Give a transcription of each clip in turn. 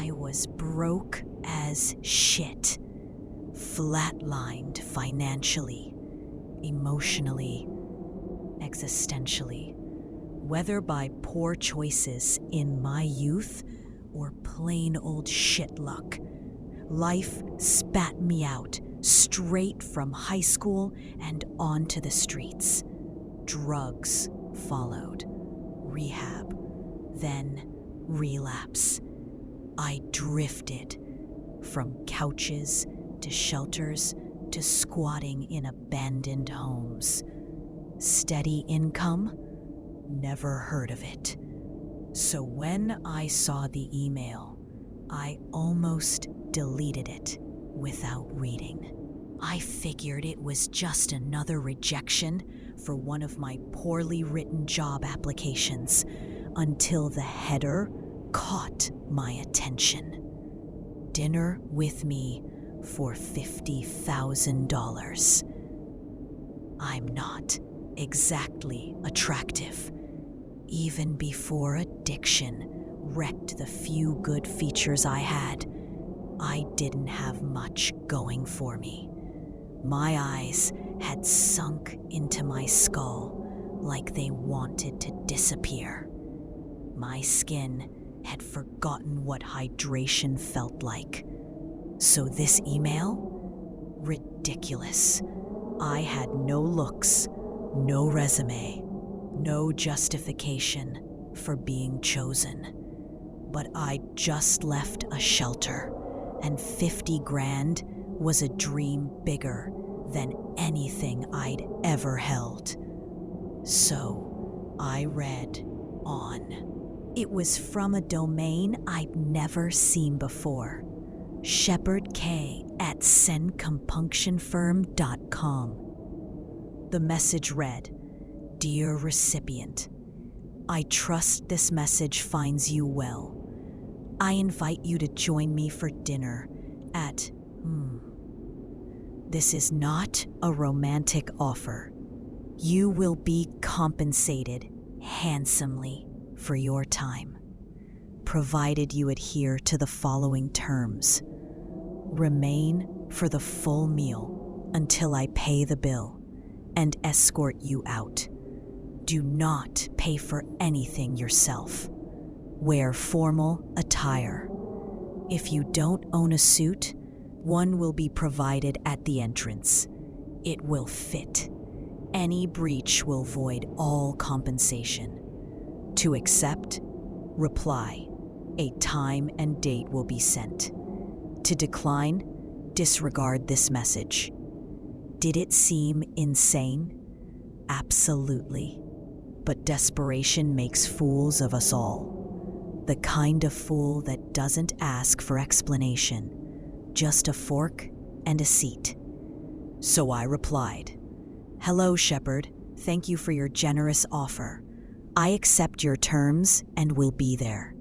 I was broke as shit, flatlined financially, emotionally, existentially, whether by poor choices in my youth or plain old shit luck. Life spat me out straight from high school and onto the streets. Drugs followed, rehab, then relapse. I drifted from couches to shelters to squatting in abandoned homes. Steady income? Never heard of it. So when I saw the email, I almost deleted it without reading. I figured it was just another rejection for one of my poorly written job applications until the header caught my attention. Dinner with me for $50,000. I'm not exactly attractive. Even before addiction wrecked the few good features I had, I didn't have much going for me. My eyes had sunk into my skull like they wanted to disappear. My skin had forgotten what hydration felt like. So this email? Ridiculous. I had no looks, no resume, no justification for being chosen. But I just left a shelter, and 50 grand was a dream bigger than anything I'd ever held. So I read on. It was from a domain I'd never seen before. shepardk@sendcompunctionfirm.com. The message read, "Dear recipient, I trust this message finds you well. I invite you to join me for dinner at This is not a romantic offer. You will be compensated handsomely for your time, provided you adhere to the following terms. Remain for the full meal until I pay the bill and escort you out. Do not pay for anything yourself. Wear formal attire. If you don't own a suit, one will be provided at the entrance. It will fit. Any breach will void all compensation. To accept, reply. A time and date will be sent. To decline, disregard this message." Did it seem insane? Absolutely. But desperation makes fools of us all. The kind of fool that doesn't ask for explanation, just a fork and a seat. So I replied, "Hello, Shepard. Thank you for your generous offer. I accept your terms and will be there.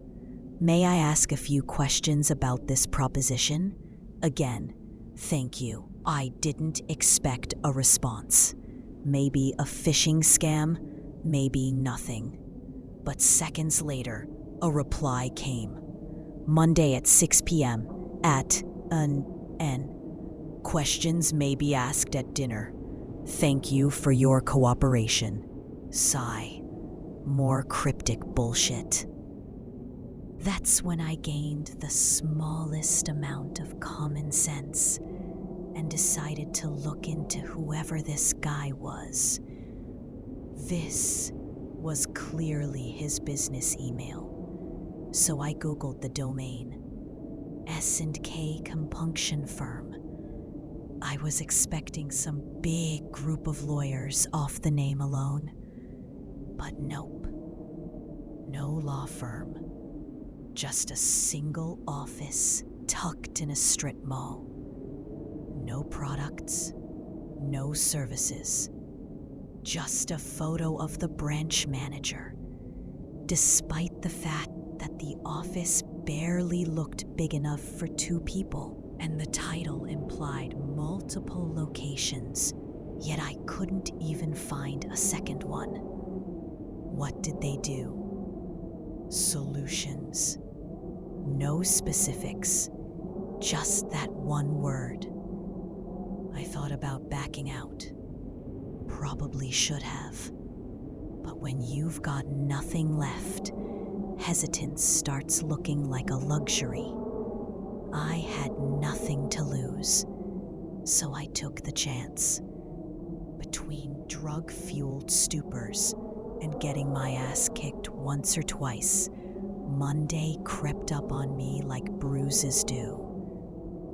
May I ask a few questions about this proposition? Again, thank you." I didn't expect a response. Maybe a phishing scam, maybe nothing. But seconds later, a reply came. Monday at 6 p.m. at N. Questions may be asked at dinner. Thank you for your cooperation. Sigh. More cryptic bullshit. That's when I gained the smallest amount of common sense and decided to look into whoever this guy was. This was clearly his business email. So I Googled the domain, S&K Compunction Firm. I was expecting some big group of lawyers off the name alone. But nope. No law firm. Just a single office tucked in a strip mall. No products, no services. Just a photo of the branch manager. Despite the fact that the office barely looked big enough for 2 people, and the title implied multiple locations, yet I couldn't even find a second one. What did they do? Solutions. No specifics, just that one word. I thought about backing out. Probably should have. But when you've got nothing left, hesitance starts looking like a luxury. I had nothing to lose, so I took the chance. Between drug-fueled stupors and getting my ass kicked once or twice, Monday crept up on me like bruises do.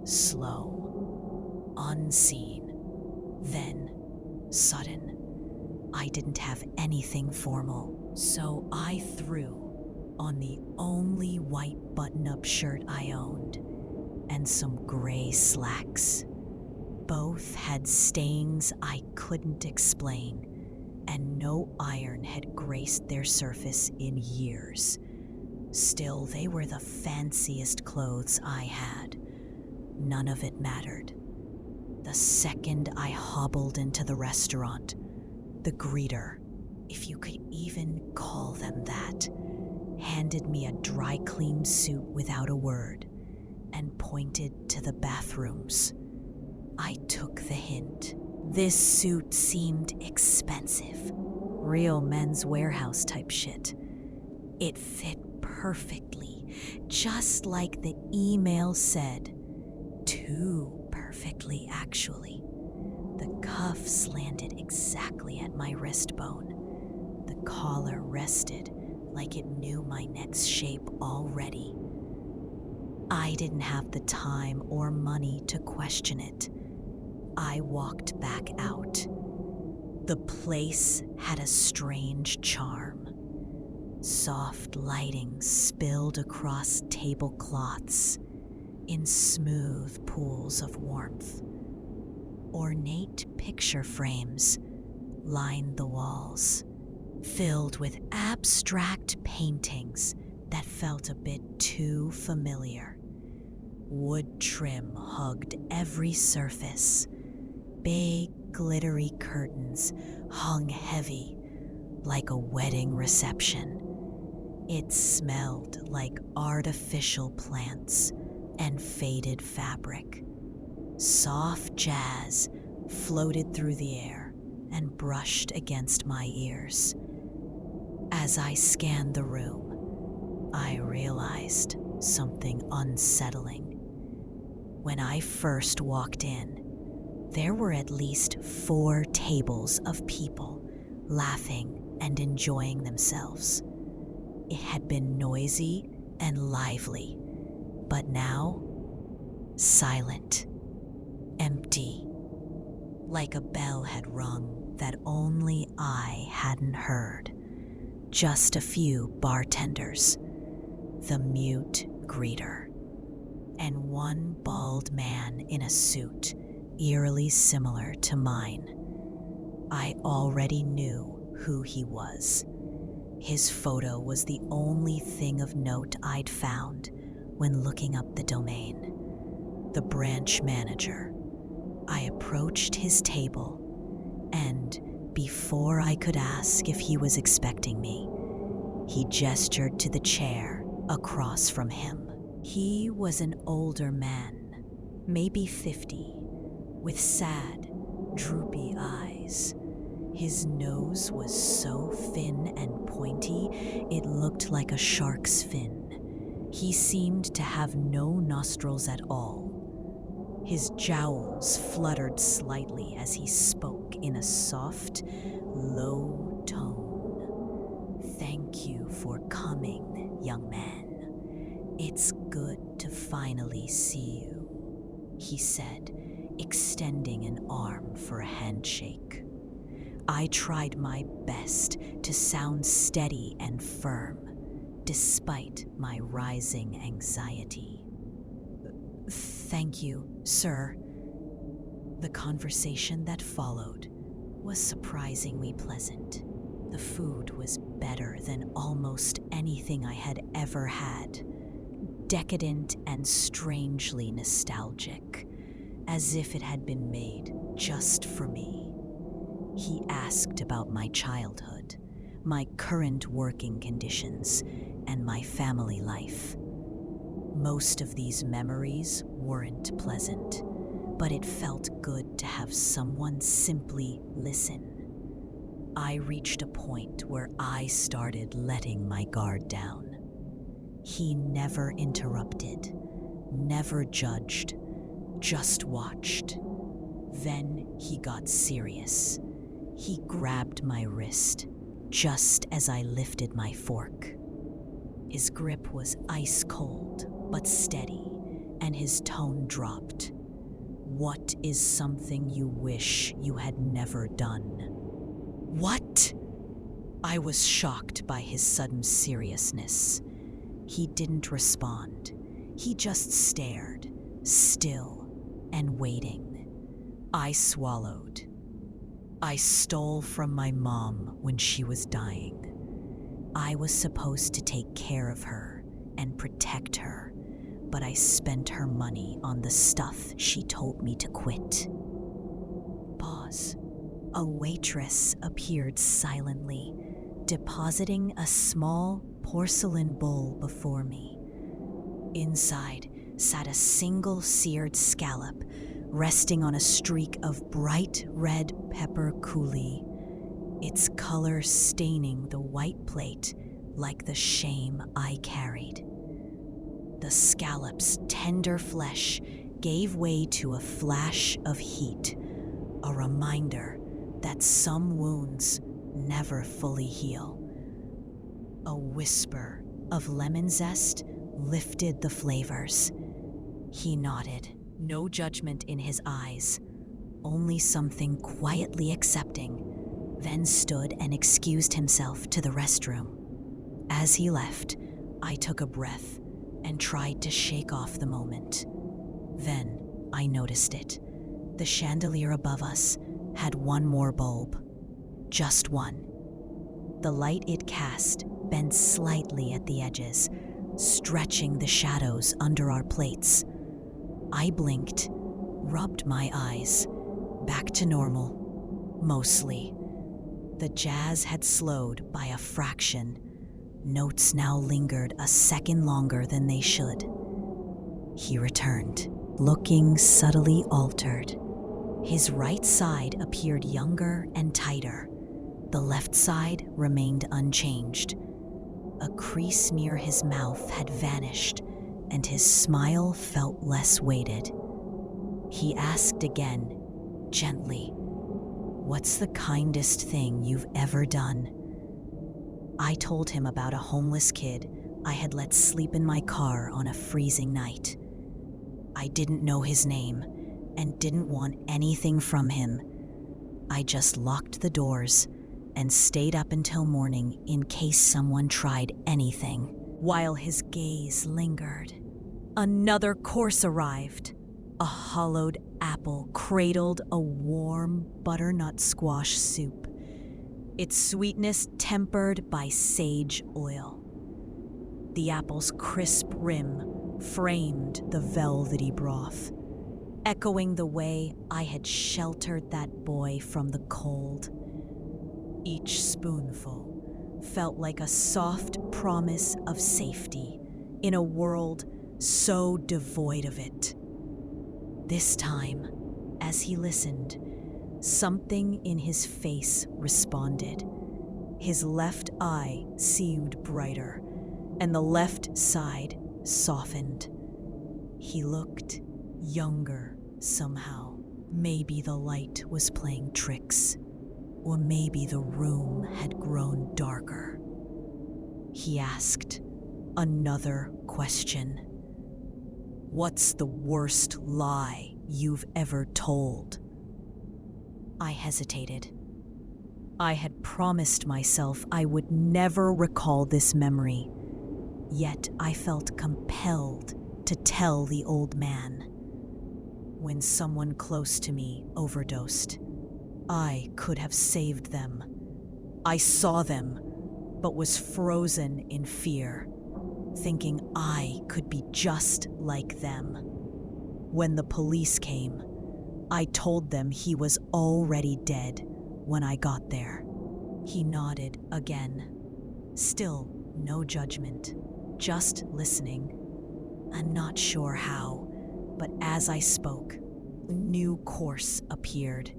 Slow, unseen, then sudden. I didn't have anything formal, so I threw on the only white button-up shirt I owned and some gray slacks. Both had stains I couldn't explain, and no iron had graced their surface in years. Still, they were the fanciest clothes I had. None of it mattered. The second I hobbled into the restaurant, the greeter, if you could even call them that, handed me a dry-clean suit without a word and pointed to the bathrooms. I took the hint. This suit seemed expensive. Real Men's Warehouse type shit. It fit perfectly, just like the email said. Too perfectly, actually. The cuffs landed exactly at my wrist bone. The collar rested like it knew my neck's shape already. I didn't have the time or money to question it. I walked back out. The place had a strange charm. Soft lighting spilled across tablecloths in smooth pools of warmth. Ornate picture frames lined the walls, filled with abstract paintings that felt a bit too familiar. Wood trim hugged every surface. Big, glittery curtains hung heavy, like a wedding reception. It smelled like artificial plants and faded fabric. Soft jazz floated through the air and brushed against my ears. As I scanned the room, I realized something unsettling. When I first walked in, there were at least 4 tables of people laughing and enjoying themselves. It had been noisy and lively, but now, silent, empty, like a bell had rung that only I hadn't heard. Just a few bartenders, the mute greeter, and one bald man in a suit eerily similar to mine. I already knew who he was. His photo was the only thing of note I'd found when looking up the domain. The branch manager. I approached his table, and before I could ask if he was expecting me, he gestured to the chair across from him. He was an older man, maybe 50, with sad, droopy eyes. His nose was so thin and pointy, it looked like a shark's fin. He seemed to have no nostrils at all. His jowls fluttered slightly as he spoke in a soft, low tone. "Thank you for coming, young man. It's good to finally see you," he said, extending an arm for a handshake. I tried my best to sound steady and firm, despite my rising anxiety. "Thank you, sir." The conversation that followed was surprisingly pleasant. The food was better than almost anything I had ever had. Decadent and strangely nostalgic, as if it had been made just for me. He asked about my childhood, my current working conditions, and my family life. Most of these memories weren't pleasant, but it felt good to have someone simply listen. I reached a point where I started letting my guard down. He never interrupted, never judged, just watched. Then he got serious. He grabbed my wrist just as I lifted my fork. His grip was ice cold but steady, and his tone dropped. What is something you wish you had never done? What? I was shocked by his sudden seriousness. He didn't respond. He just stared, still and waiting. I swallowed. I stole from my mom when she was dying. I was supposed to take care of her and protect her, but I spent her money on the stuff she told me to quit. Pause. A waitress appeared silently, depositing a small porcelain bowl before me. Inside sat a single seared scallop, resting on a streak of bright red pepper coulis, its color staining the white plate like the shame I carried. The scallop's tender flesh gave way to a flash of heat, a reminder that some wounds never fully heal. A whisper of lemon zest lifted the flavors. He nodded, no judgment in his eyes, only something quietly accepting, then stood and excused himself to the restroom. As he left, I took a breath and tried to shake off the moment. Then I noticed it. The chandelier above us had one more bulb. Just one. The light it cast bent slightly at the edges, stretching the shadows under our plates. I blinked, rubbed my eyes, back to normal, mostly. The jazz had slowed by a fraction. Notes now lingered a second longer than they should. He returned, looking subtly altered. His right side appeared younger and tighter. The left side remained unchanged. A crease near his mouth had vanished, and his smile felt less weighted. He asked again, gently, "What's the kindest thing you've ever done?" I told him about a homeless kid I had let sleep in my car on a freezing night. I didn't know his name and didn't want anything from him. I just locked the doors and stayed up until morning in case someone tried anything. While his gaze lingered, another course arrived. A hollowed apple cradled a warm butternut squash soup, its sweetness tempered by sage oil. The apple's crisp rim framed the velvety broth, echoing the way I had sheltered that boy from the cold. Each spoonful felt like a soft promise of safety in a world so devoid of it. This time, as he listened, something in his face responded. His left eye seemed brighter, and the left side softened. He looked younger somehow. Maybe the light was playing tricks, or maybe the room had grown darker. He asked another question. "What's the worst lie you've ever told?" I hesitated. I had promised myself I would never recall this memory, yet I felt compelled to tell the old man. When someone close to me overdosed, I could have saved them. I saw them, but was frozen in fear, thinking I could be just like them. When the police came, I told them he was already dead when I got there. He nodded again. Still no judgment, just listening. I'm not sure how, but as I spoke, a new course appeared.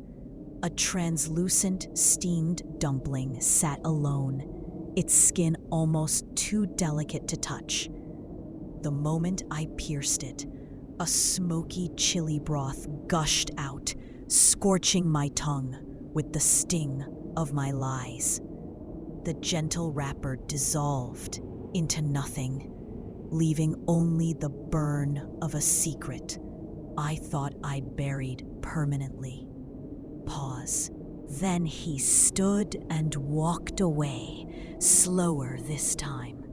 A translucent, steamed dumpling sat alone, its skin almost too delicate to touch. The moment I pierced it, a smoky chili broth gushed out, scorching my tongue with the sting of my lies. The gentle wrapper dissolved into nothing, leaving only the burn of a secret I thought I'd buried permanently. Pause. Then he stood and walked away, slower this time.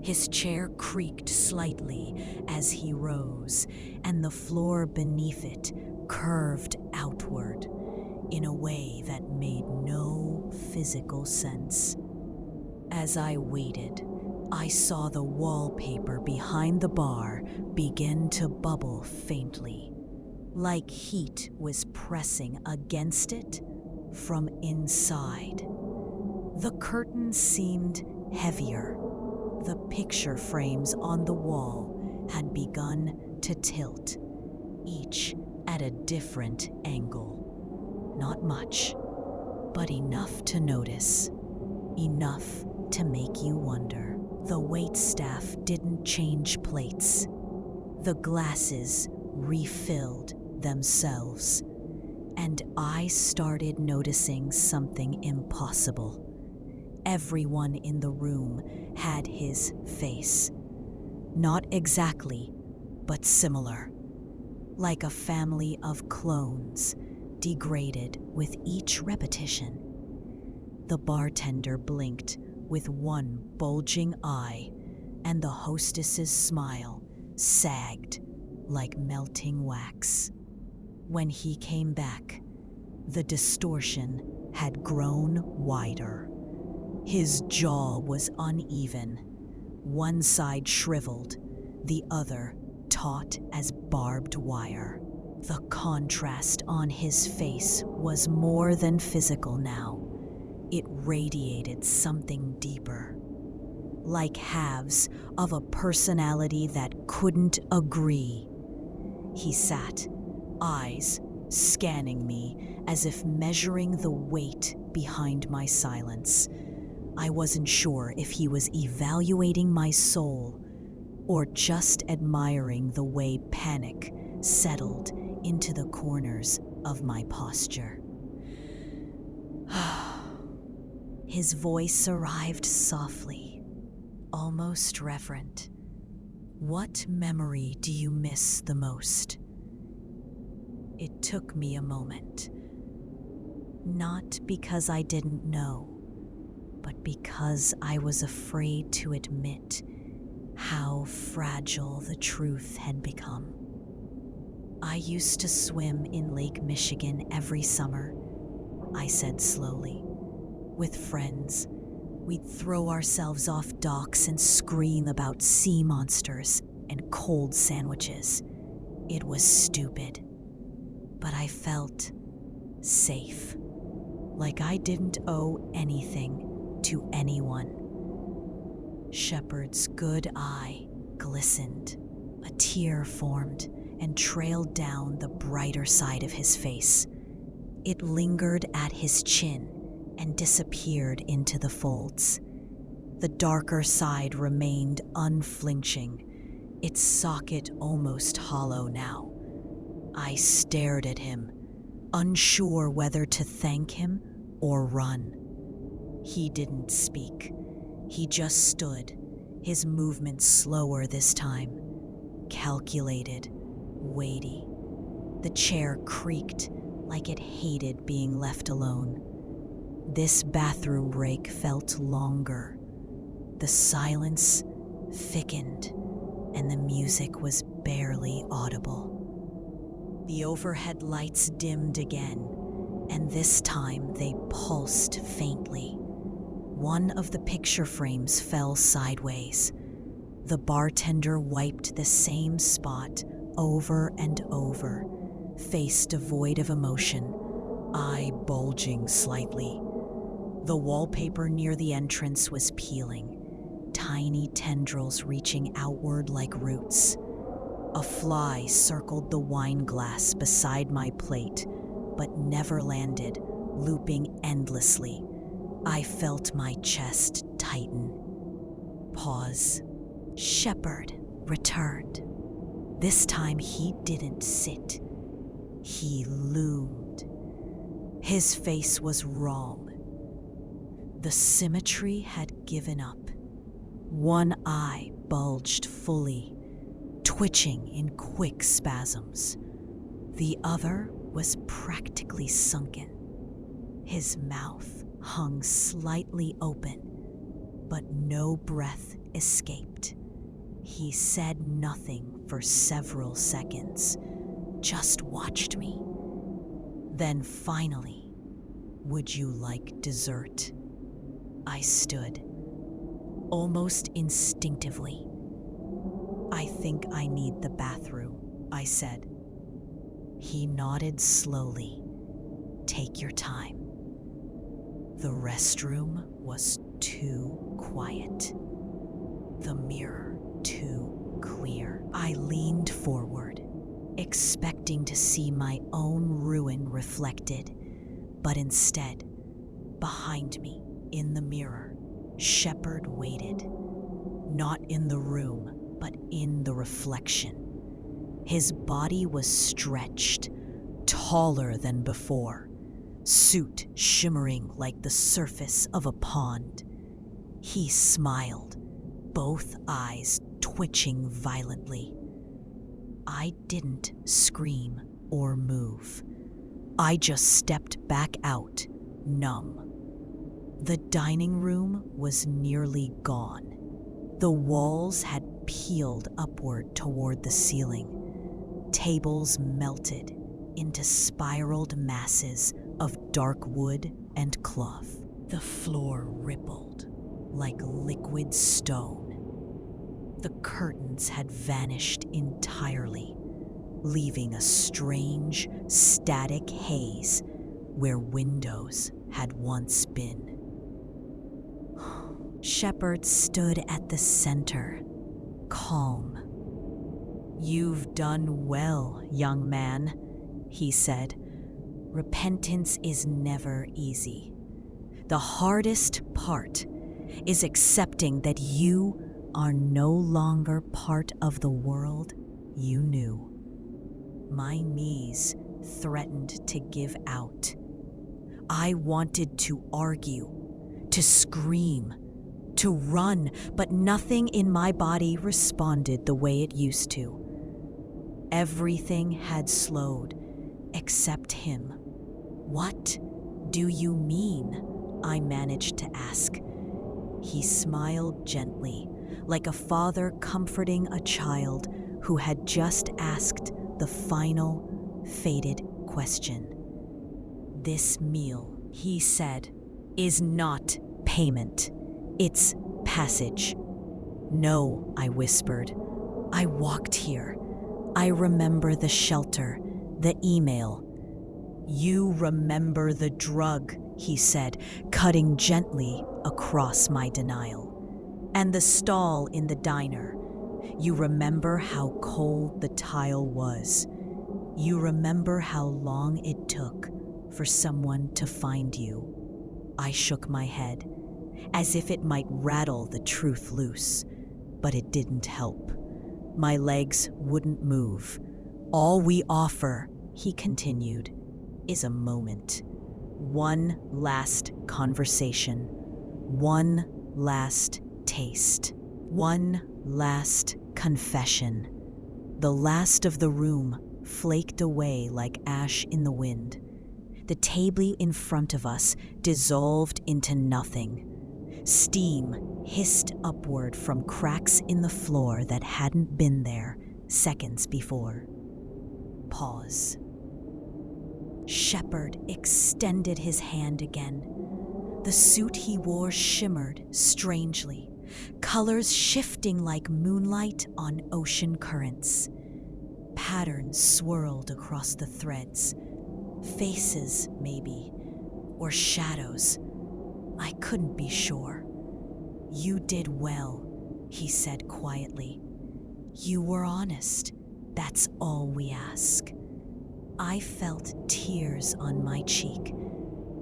His chair creaked slightly as he rose, and the floor beneath it curved outward in a way that made no physical sense. As I waited, I saw the wallpaper behind the bar begin to bubble faintly, like heat was pressing against it from inside. The curtains seemed heavier. The picture frames on the wall had begun to tilt, each at a different angle. Not much, but enough to notice, enough to make you wonder. The waitstaff didn't change plates. The glasses refilled themselves, and I started noticing something impossible. Everyone in the room had his face. Not exactly, but similar. Like a family of clones, degraded with each repetition. The bartender blinked with one bulging eye, and the hostess's smile sagged like melting wax. When he came back, the distortion had grown wider. His jaw was uneven, one side shriveled, the other taut as barbed wire. The contrast on his face was more than physical now. It radiated something deeper, like halves of a personality that couldn't agree. He sat, eyes scanning me as if measuring the weight behind my silence. I wasn't sure if he was evaluating my soul or just admiring the way panic settled into the corners of my posture. His voice arrived softly, almost reverent. What memory do you miss the most? It took me a moment. Not because I didn't know, but because I was afraid to admit how fragile the truth had become. I used to swim in Lake Michigan every summer, I said slowly. With friends, we'd throw ourselves off docks and scream about sea monsters and cold sandwiches. It was stupid, but I felt safe, like I didn't owe anything to anyone. Shepard's good eye glistened. A tear formed and trailed down the brighter side of his face. It lingered at his chin and disappeared into the folds. The darker side remained unflinching, its socket almost hollow now. I stared at him, unsure whether to thank him or run. He didn't speak. He just stood, his movements slower this time, calculated, weighty. The chair creaked like it hated being left alone. This bathroom break felt longer. The silence thickened, and the music was barely audible. The overhead lights dimmed again, and this time they pulsed faintly. One of the picture frames fell sideways. The bartender wiped the same spot over and over, face devoid of emotion, eye bulging slightly. The wallpaper near the entrance was peeling, tiny tendrils reaching outward like roots. A fly circled the wine glass beside my plate, but never landed, looping endlessly. I felt my chest tighten. Pause. Shepard returned. This time he didn't sit. He loomed. His face was wrong. The symmetry had given up. One eye bulged fully, twitching in quick spasms. The other was practically sunken. His mouth hung slightly open, but no breath escaped. He said nothing for several seconds, just watched me. Then finally, "Would you like dessert?" I stood, almost instinctively. "I think I need the bathroom," I said. He nodded slowly. "Take your time." The restroom was too quiet. The mirror too clear. I leaned forward, expecting to see my own ruin reflected, but instead, behind me, in the mirror, Shepard waited. Not in the room, but in the reflection. His body was stretched, taller than before, suit shimmering like the surface of a pond. He smiled, both eyes twitching violently. I didn't scream or move. I just stepped back out, numb. The dining room was nearly gone. The walls had peeled upward toward the ceiling. Tables melted into spiraled masses of dark wood and cloth. The floor rippled like liquid stone. The curtains had vanished entirely, leaving a strange, static haze where windows had once been. Shepard stood at the center, calm. "You've done well, young man," he said. "Repentance is never easy. The hardest part is accepting that you are no longer part of the world you knew." My knees threatened to give out. I wanted to argue, to scream, to run, but nothing in my body responded the way it used to. Everything had slowed, except him. "What do you mean?" I managed to ask. He smiled gently, like a father comforting a child who had just asked the final, fated question. "This meal," he said, "is not payment. It's passage." "No," I whispered. "I walked here. I remember the shelter, the email." "You remember the drug," he said, cutting gently across my denial. "And the stall in the diner. You remember how cold the tile was. You remember how long it took for someone to find you." I shook my head, as if it might rattle the truth loose, but it didn't help. My legs wouldn't move. "All we offer," he continued, "is a moment. One last conversation. One last taste. One last confession." The last of the room flaked away like ash in the wind. The table in front of us dissolved into nothing. Steam hissed upward from cracks in the floor that hadn't been there seconds before. Pause. Shepard extended his hand again. The suit he wore shimmered strangely, colors shifting like moonlight on ocean currents. Patterns swirled across the threads. Faces, maybe, or shadows. I couldn't be sure. "You did well," he said quietly. You were honest. That's all we ask. I felt tears on my cheek,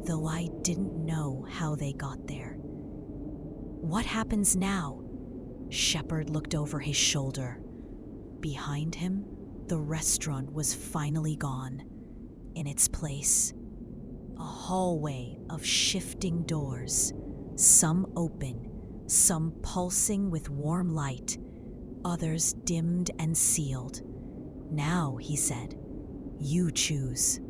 though I didn't know how they got there. What happens now? Shepard looked over his shoulder. Behind him, the restaurant was finally gone. In its place, a hallway of shifting doors, some open, some pulsing with warm light, others dimmed and sealed. Now, he said, you choose.